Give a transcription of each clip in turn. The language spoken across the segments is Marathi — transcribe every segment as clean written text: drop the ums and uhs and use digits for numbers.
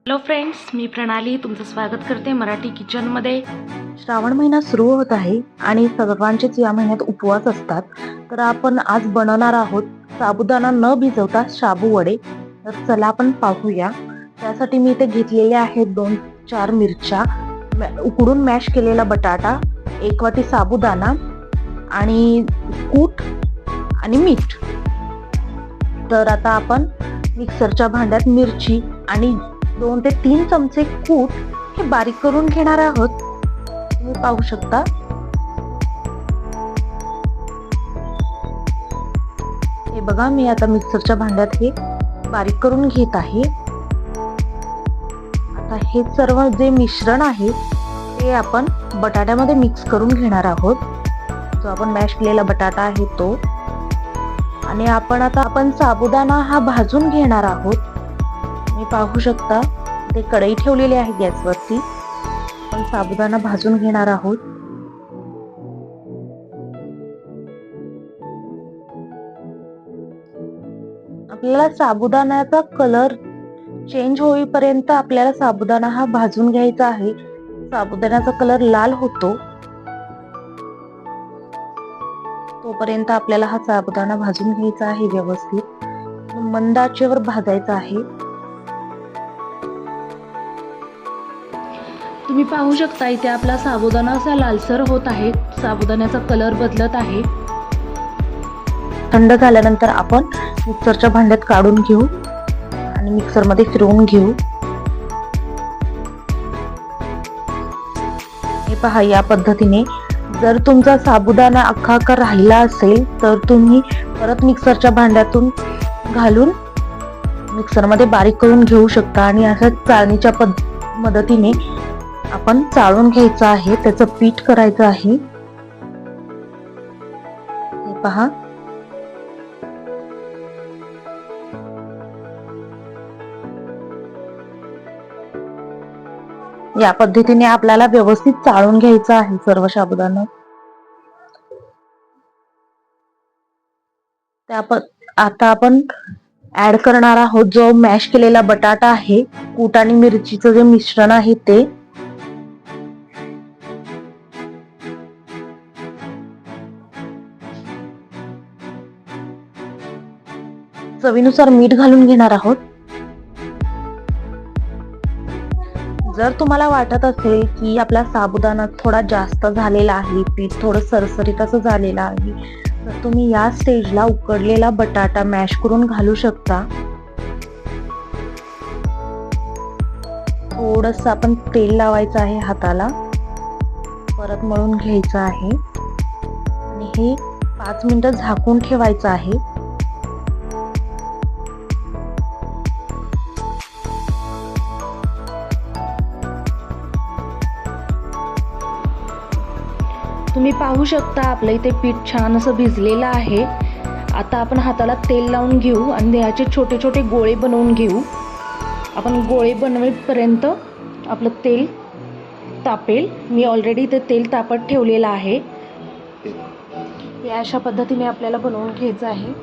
हॅलो फ्रेंड्स, मी प्रणाली तुमचं स्वागत करते मराठी किचनमध्ये. श्रावण महिना सुरू होत आहे आणि सर्वांचेच या महिन्यात उपवास असतात. तर आपण आज बनवणार आहोत साबुदाणा न भिजवता शाबू वडे. तर चला आपण पाहूया. त्यासाठी मी इथे घेतलेले आहेत 2-4 मिरच्या, उकडून मॅश केलेला बटाटा, 1 वाटी साबुदाणा आणि कूट आणि मीठ. तर आता आपण मिक्सरच्या भांड्यात मिरची आणि 2 ते 3 चमचे कूट हे बारीक करून घेणार आहोत. तुम्ही पाहू शकता. हे बघा, मी आता मिक्सरच्या भांड्यात हे बारीक करून घेत आहे. आता हे सर्व जे मिश्रण आहे ते आपण बटाट्यामध्ये मिक्स करून घेणार आहोत. जो आपण मॅश केलेला बटाटा आहे तो. आणि आपण साबुदाणा हा भाजून घेणार आहोत. तुम्ही पाहू शकता, ते कढई ठेवलेली आहे गॅसवरती. आपण साबुदाणा भाजून घेणार आहोत. आपल्याला साबुदाण्याचा कलर चेंज होईपर्यंत आपल्याला साबुदाणा हा भाजून घ्यायचा आहे. साबुदाण्याचा कलर लाल होतो तोपर्यंत आपल्याला हा साबुदाणा भाजून घ्यायचा आहे. व्यवस्थित मंद आचेवर भाजायचा आहे. तुम्ही पाहू शकता इथे आपला साबुदाणा असा लालसर होत आहे. साबुदाण्याचा कलर बदलत आहे. थंड झाल्यानंतर आपण मिक्सरच्या भांड्यात काढून घेऊ आणि मिक्सरमध्ये फिरवून घेऊ. हे पहा, या पद्धतीने जर तुमचा साबुदाणा अख्खा राहिला असेल तर तुम्ही परत मिक्सरच्या भांड्यातून घालून मिक्सरमध्ये बारीक करून घेऊ शकता. आणि अशा चाळणीच्या मदतीने आपण चाळून घ्यायचं आहे. त्याचं पीठ करायचं आहे. हे पहा, या पद्धतीने आपल्याला व्यवस्थित चाळून घ्यायचं आहे सर्व साबुदाणा. आता आपण ऍड करणार आहोत जो मॅश केलेला बटाटा आहे. कूट आणि मिरचीचं जे मिश्रण आहे ते. चवीनुसार मीठ घालून घेणार आहोत. जर तुम्हाला वाटत असेल की आपला साबुदाणा थोडा जास्त झालेला आहे, पीठ थोडं सरसरीत असं झालेलं आहे, तर तुम्ही या स्टेजला उकडलेला बटाटा मॅश करून घालू शकता. थोडंसं आपण तेल लावायचं आहे हाताला, परत मळून घ्यायचं आहे आणि हे 5 मिनिटं झाकून ठेवायचं आहे. तुम्ही पाहू शकता आपलं इथे पीठ छान असं भिजलेलं आहे. आता आपण हाताला तेल लावून घेऊ आणि याचे छोटे छोटे गोळे बनवून घेऊ. आपण गोळे बनवेपर्यंत आपलं तेल तापेल. मी ऑलरेडी इथे तेल तापत ठेवलेलं आहे. हे अशा पद्धतीने आपल्याला बनवून घ्यायचं आहे.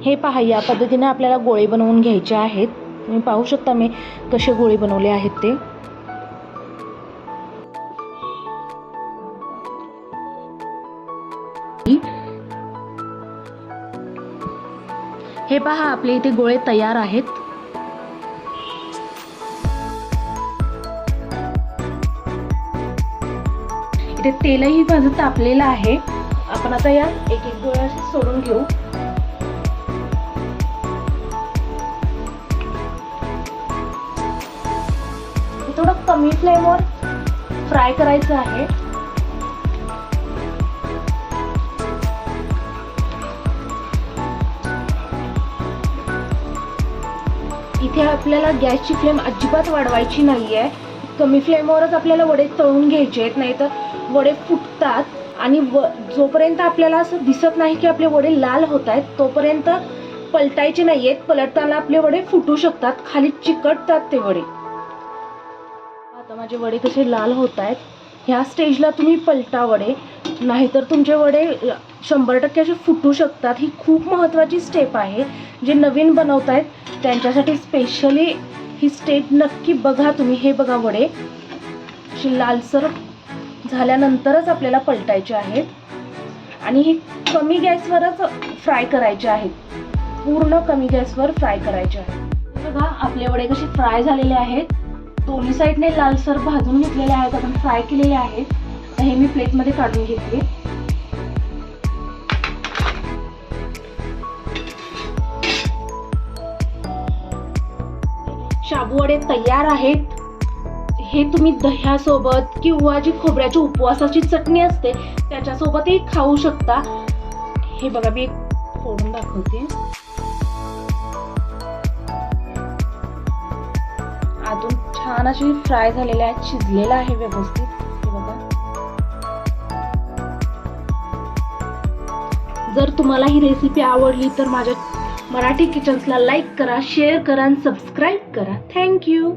हे पहा, या पद्धतीने आपल्याला गोळे बनवून घ्यायचे आहेत. तुम्ही पाहू शकता मी कसे गोळे बनवले आहेत ते. हे पहा, आपले इथे गोळे तयार आहेत. इथे तेलही माझं तापलेलं आहे. आपण आता या एक एक गोळे असे सोडून घेऊ. थोडं कमी फ्लेमवर फ्राय करायचं आहे. इथे आपल्याला गॅसची फ्लेम अजिबात वाढवायची नाहीये. कमी फ्लेमवरच आपल्याला वडे तळून घ्यायचे आहेत, नाहीतर वडे फुटतात. आणि जोपर्यंत आपल्याला असं दिसत नाही की आपले वडे लाल होत आहेत तोपर्यंत पलटायचे नाहीयेत. पलटताना आपले वडे फुटू शकतात, खाली चिकटतात ते वडे. आता माझे वडे कसे लाल होत आहेत. ह्या स्टेजला तुम्ही पलटा वडे, नाहीतर तुमचे वडे 100% असे फुटू शकतात. ही खूप महत्त्वाची स्टेप आहे. जे नवीन बनवत आहेत त्यांच्यासाठी स्पेशली ही स्टेप नक्की बघा तुम्ही. हे बघा वडे अशी लालसर झाल्यानंतरच आपल्याला पलटायचे आहेत आणि हे कमी गॅसवरच फ्राय करायचे आहेत. पूर्ण कमी गॅसवर फ्राय करायचे आहेत. बघा आपले वडे कसे फ्राय झालेले आहेत. दोन्ही साईडने लालसर भाजून घेतलेले आहेत, आपण फ्राय केलेले आहेत. हे मी प्लेटमध्ये काढून घेते. शाबू वडे तयार आहेत. हे तुम्ही दह्यासोबत किंवा जी खोबऱ्याची उपवासाची चटणी असते त्याच्यासोबतही खाऊ शकता. हे बघा मी फोडून दाखवते. आतून छान अशी फ्राय झालेले आहेत, शिजलेला आहे व्यवस्थित. हे बघा. जर तुम्हाला ही रेसिपी आवडली तर माझ्या मराठी किचन्सला लाईक करा, शेअर करा आणि सबस्क्राईब करा. थँक्यू.